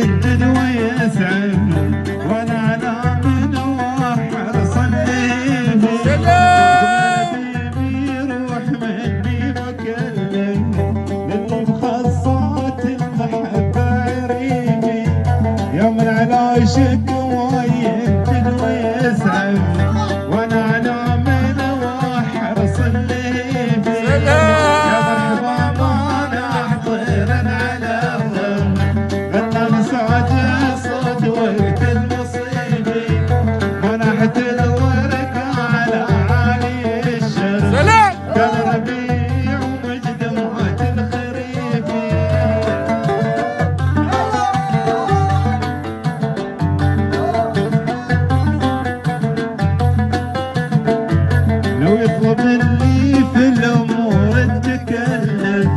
ويندد ويسعد وانا على من وحرص الليل حبيبي روح مني بكلم للي بخصات المحبة عريبي يوم على شكوى يندد ويسعد وانا على من وحرص الليل يا مرحبا ما نحضر على الظل غنى مسعد صوت وقت المصيبي منحت الورقة على عالي الشر كان ربيع ومجد موت الخريفي لو يطلب اللي في الامور تكلف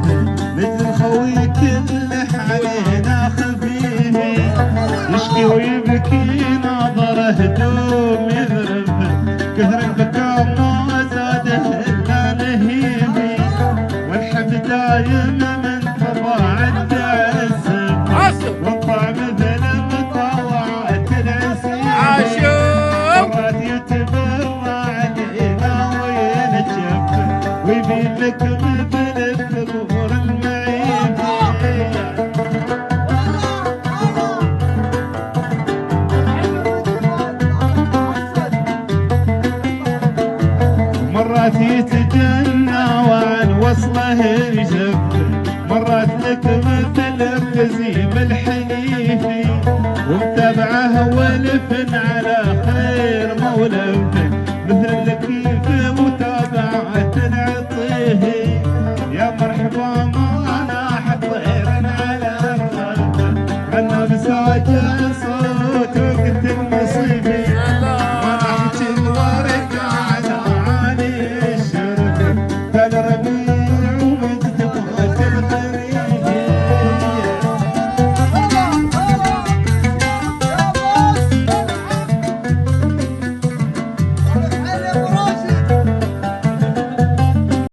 مثل خويك اللي علينا خفيفي يشكي ويبكي نظره دوم يذرف كثر البكاء ما زاده الا نهيبي والحب دايم من طباع التعسف والطعم مثل مطاوعة العسير مرات يتبرع علينا وينجف ويبين لك مثل الثغور المعيبي مرات يتجنى وعن وصله يجف مرات لك مثل التزيم الحنيفي ومتابعه ولف على خير مولف مثل اللكيف متابعة عطيه يا مرحبا ما ناح طير على الخلف غنى بساجة